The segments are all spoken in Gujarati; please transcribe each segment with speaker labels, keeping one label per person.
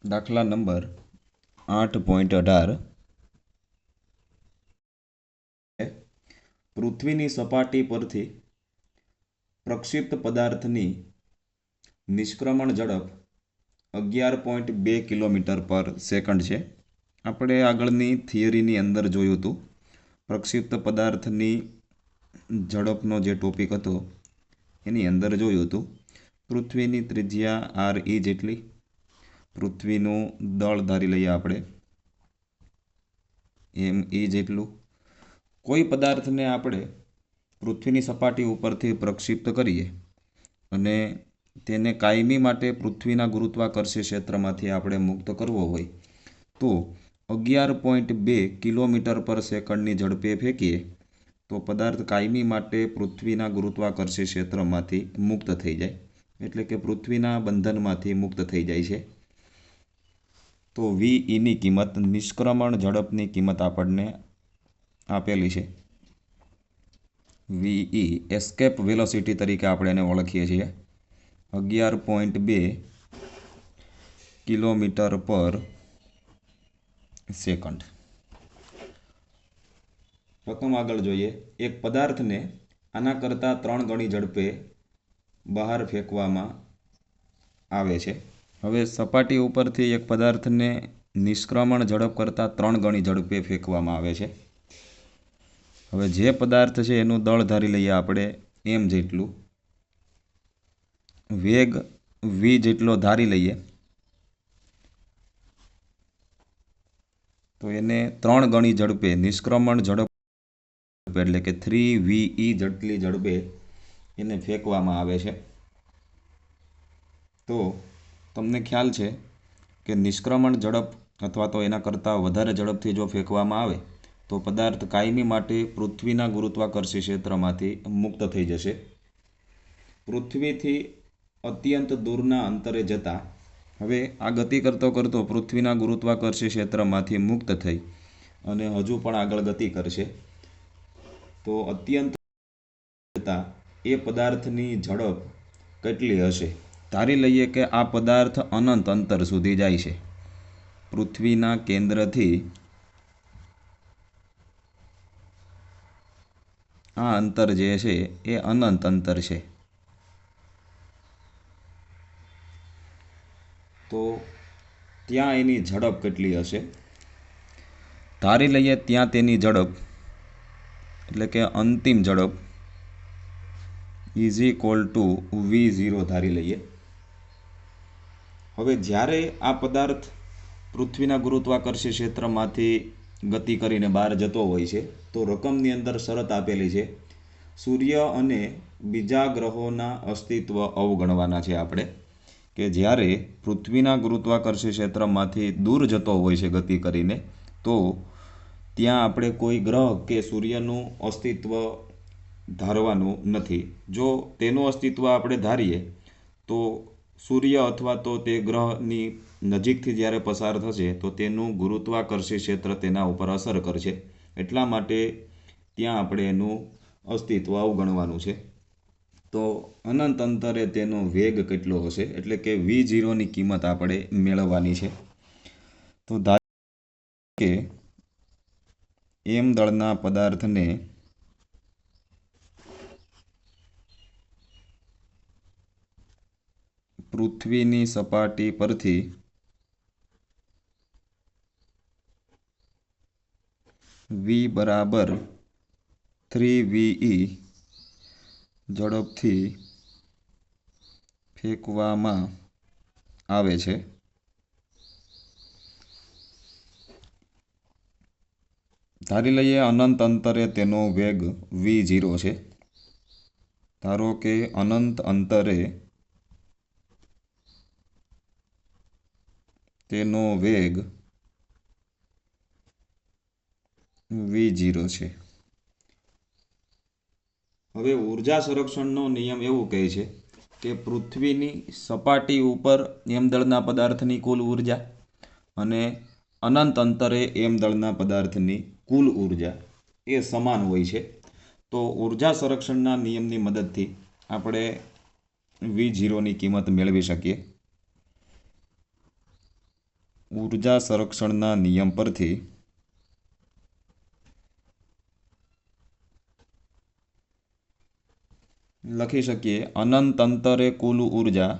Speaker 1: દાખલા નંબર 8.18 પૃથ્વીની સપાટી પરથી પ્રક્ષિપ્ત પદાર્થની નિષ્ક્રમણ ઝડપ 11.2 કિલોમીટર પર સેકન્ડ છે. આપણે આગળની થિયરીની અંદર જોયું હતું. પ્રક્ષિપ્ત પદાર્થની ઝડપનો જે ટોપિક હતો એની અંદર જોયું હતું. પૃથ્વીની ત્રિજ્યા આર ઈ જેટલી, પૃથ્વીનું દળ ધારી લઈએ આપણે એમ ઈ જેટલું. કોઈ પદાર્થને આપણે પૃથ્વીની સપાટી ઉપરથી પ્રક્ષિપ્ત કરીએ અને તેને કાયમી માટે પૃથ્વીના ગુરુત્વાકર્ષી ક્ષેત્રમાંથી આપણે મુક્ત કરવો હોય તો 11.2 કિલોમીટર પર સેકન્ડની ઝડપે ફેંકીએ તો પદાર્થ કાયમી માટે પૃથ્વીના ગુરુત્વાકર્ષી ક્ષેત્રમાંથી મુક્ત થઈ જાય, એટલે કે પૃથ્વીના બંધનમાંથી મુક્ત થઈ જાય છે. તો વીઈની કિંમત, નિષ્ક્રમણ ઝડપની કિંમત આપણને આપેલી છે. વીઈ એસ્કેપ વેલોસિટી તરીકે આપણે એને ઓળખીએ છીએ. 11.2 કિલોમીટર પર સેકન્ડ. પ્રથમ આગળ જોઈએ. એક પદાર્થને આના કરતાં 3 ગણી ઝડપે બહાર ફેંકવામાં આવે છે. હવે સપાટી ઉપરથી એક પદાર્થને નિષ્ક્રમણ ઝડપ કરતાં 3 ગણી ઝડપે ફેંકવામાં આવે છે. હવે જે પદાર્થ છે એનું દળ ધારી લઈએ આપણે એમ જેટલું, વેગ વી જેટલો ધારી લઈએ તો એને 3 ગણી ઝડપે નિષ્ક્રમણ ઝડપ એટલે કે 3VE જેટલી ઝડપે એને ફેંકવામાં આવે છે. તો તમને ખ્યાલ છે કે નિષ્ક્રમણ ઝડપ અથવા તો એના કરતાં વધારે ઝડપથી જો ફેંકવામાં આવે તો પદાર્થ કાયમી માટે પૃથ્વીના ગુરુત્વાકર્ષી ક્ષેત્રમાંથી મુક્ત થઈ જશે. પૃથ્વીથી અત્યંત દૂરના અંતરે જતા હવે આ ગતિ કરતો કરતો પૃથ્વીના ગુરુત્વાકર્ષી ક્ષેત્રમાંથી મુક્ત થઈ અને હજુ પણ આગળ ગતિ કરશે. તો અત્યંત જતા એ પદાર્થની ઝડપ કેટલી હશે? ધારી લઈએ કે આ પદાર્થ અનંત અંતર સુધી જાય છે. પૃથ્વીના કેન્દ્રથી આ અંતર જે છે એ અનંત અંતર છે. તો ત્યાં એની ઝડપ કેટલી હશે? ધારી લઈએ ત્યાં તેની ઝડપ એટલે કે અંતિમ ઝડપ ઇઝ ઇક્વલ ટુ V0 ધારી લઈએ. હવે જ્યારે આ પદાર્થ પૃથ્વીના ગુરુત્વાકર્ષી ક્ષેત્રમાંથી ગતિ કરીને બહાર જતો હોય છે તો રકમની અંદર શરત આપેલી છે, સૂર્ય અને બીજા ગ્રહોના અસ્તિત્વ અવગણવાના છે આપણે, કે જ્યારે પૃથ્વીના ગુરુત્વાકર્ષી ક્ષેત્રમાંથી દૂર જતો હોય છે ગતિ કરીને તો ત્યાં આપણે કોઈ ગ્રહ કે સૂર્યનું અસ્તિત્વ ધારવાનું નથી. જો તેનું અસ્તિત્વ આપણે ધારીએ તો સૂર્ય અથવા તો તે ગ્રહની નજીકથી જ્યારે પસાર થશે તો તેનું ગુરુત્વાકર્ષી ક્ષેત્ર તેના ઉપર અસર કરશે. એટલા માટે ત્યાં આપણે એનું અસ્તિત્વ અવગણવાનું છે. તો અનંત અંતરે તેનો વેગ કેટલો હશે એટલે કે V0ની કિંમત આપણે મેળવવાની છે. તો ધારો કે એમ દળના પદાર્થને પૃથ્વીની સપાટી પરથી V બરાબર 3VE ઝડપથી ફેંકવામાં આવે છે. ધારી લઈએ અનંત અંતરે તેનો વેગ V0 છે. ધારો કે અનંત અંતરે તેનો વેગ V0 છે. હવે ઉર્જા સંરક્ષણનો નિયમ એવું કહે છે કે પૃથ્વીની સપાટી ઉપર એમ દળના પદાર્થની કુલ ઉર્જા અને અનંત અંતરે એમ દળના પદાર્થની કુલ ઉર્જા એ સમાન હોય છે. તો ઉર્જા સંરક્ષણના નિયમની મદદથી આપણે V0ની કિંમત મેળવી શકીએ. ઊર્જા સંરક્ષણના નિયમ પરથી લખી શકીએ અનંત અંતરે કુલ ઊર્જા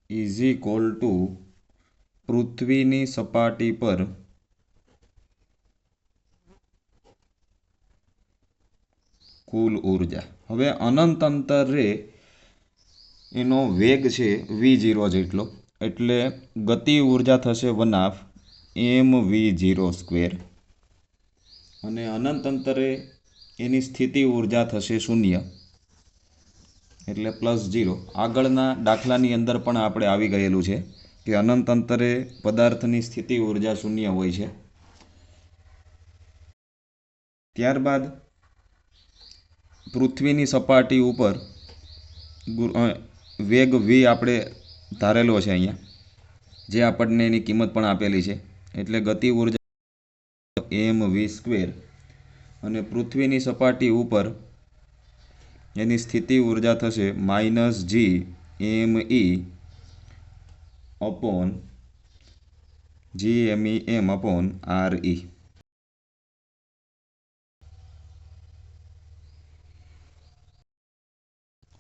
Speaker 1: ઇઝ ઇક્વલ ટુ પૃથ્વીની સપાટી પર કુલ ઊર્જા. હવે અનંત અંતરે એનો વેગ છે v0 જેટલો, એટલે ગતિ ઊર્જા થશે 1/mv0² અને અનંત અંતરે એની સ્થિતિ ઊર્જા થશે 0 એટલે +0. આગળના દાખલાની અંદર પણ આપણે આવી ગયેલું છે કે અનંત અંતરે પદાર્થની સ્થિતિ ઊર્જા 0 હોય છે. ત્યારબાદ પૃથ્વીની સપાટી ઉપર વેગ v આપણે ધારેલો છે અહીંયા, જે આપણને એની કિંમત પણ આપેલી છે, એટલે ગતિ ઊર્જા mv² અને પૃથ્વીની સપાટી ઉપર એની સ્થિતિ ઊર્જા થશે -gmE/re.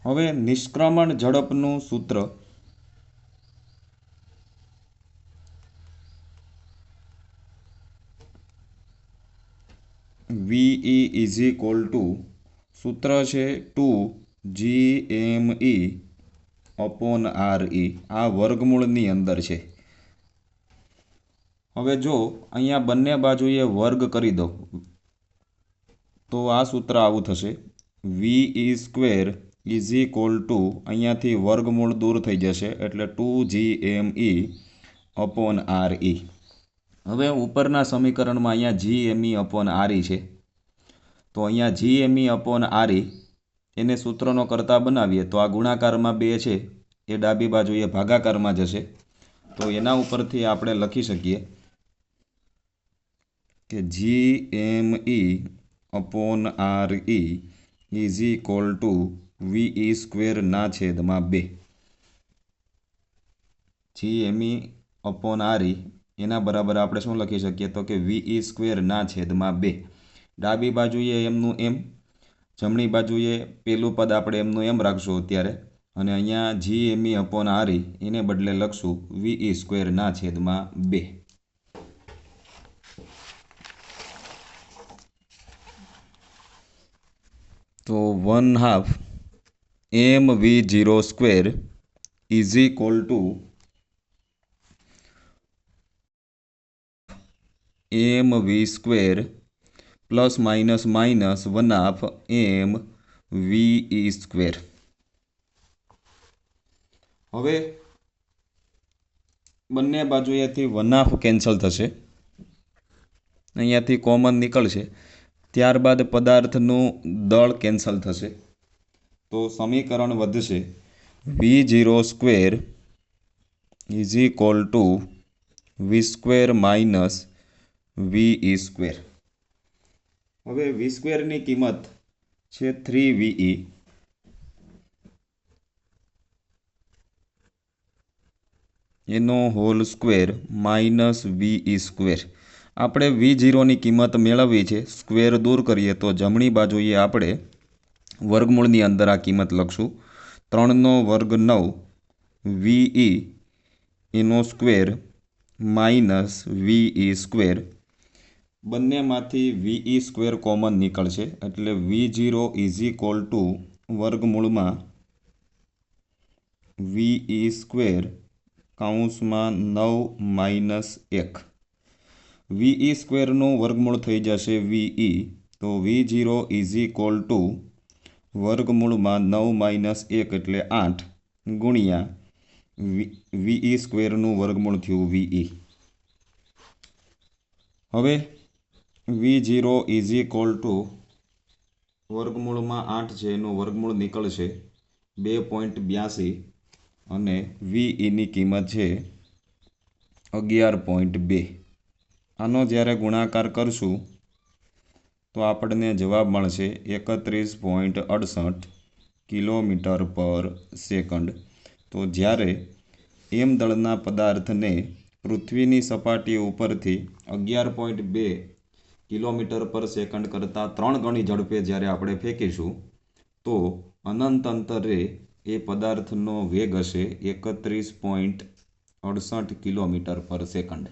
Speaker 1: હવે નિષ્ક્રમણ ઝડપનું સૂત્ર VE ઇઝ ઇક્વલ ટુ સૂત્ર છે 2gme/re. આ વર્ગમૂળની અંદર છે. હવે જો અહીંયા બંને બાજુએ વર્ગ કરી દો તો આ સૂત્ર આવું થશે VE² ઇઝ ઇક્વલ ટુ, અહીંયાથી વર્ગમૂળ દૂર થઈ જશે એટલે 2gme/re. હવે ઉપરના સમીકરણમાં અહીંયા gme/re છે, તો અહીંયા gme/re એને સૂત્રનો કરતા બનાવીએ તો આ ગુણાકારમાં 2 છે એ ડાબી બાજુએ ભાગાકારમાં જશે, તો એના ઉપરથી આપણે લખી શકીએ કે gme/re is equal to VE²/2. gme/re એના બરાબર આપણે શું લખી શકીએ તો કે VE²/2. ડાબી બાજુએ એમનું એમ, જમણી બાજુએ પેલું પદ આપણે એમનું એમ રાખશું અત્યારે, અને અહીંયા gme/re એને બદલે લખશું VE²/2. તો 1/2 mv0² is equal to mv² plus minus minus 1/2 mve². હવે બંને બાજુએથી 1/2 કેન્સલ થશે, અહીંયાથી કોમન નીકળશે. ત્યારબાદ પદાર્થનું દળ કેન્સલ થશે, તો સમીકરણ વધશે v0² is equal to v² minus ve². હવે v² ની કિંમત છે 3ve એનો હોલ સ્ક્વેર માઇનસ ve². આપણે v0 ની કિંમત મેળવવી છે, સ્ક્વેર દૂર કરીએ તો જમણી બાજુએ આપણે વર્ગમૂળની અંદર આ કિંમત લખશું 3/9 ve એનો સ્ક્વેર માઇનસ ve². બંનેમાંથી ve² કોમન નીકળશે એટલે v0 ઇઝ ઇક્વલ ટુ વર્ગમૂળમાં ve² કૌંસમાં 9 - 1. ve²નું વર્ગમૂળ થઈ જશે ve, તો v0 ઇઝ ઇક્વલ ટુ વર્ગમૂળમાં 9 - 1 એટલે 8 ગુણ્યા ve²નું વર્ગમૂળ થયું ve. હવે v0 ઇઝ ઇક્વલ ટુ વર્ગમૂળમાં 8 છે એનું વર્ગમૂળ નીકળશે 2.82 અને VEની કિંમત છે 11.2. આનો જ્યારે ગુણાકાર કરશું તો આપણને જવાબ મળશે 31.68 કિલોમીટર પર સેકન્ડ. તો જ્યારે એમ દળના પદાર્થને પૃથ્વીની સપાટી ઉપરથી 11.2 કિલોમીટર પર સેકન્ડ કરતાં 3 ગણી ઝડપે જ્યારે આપણે ફેંકીશું તો અનંત અંતરે એ પદાર્થનો વેગ હશે 31.68 કિલોમીટર પર સેકન્ડ.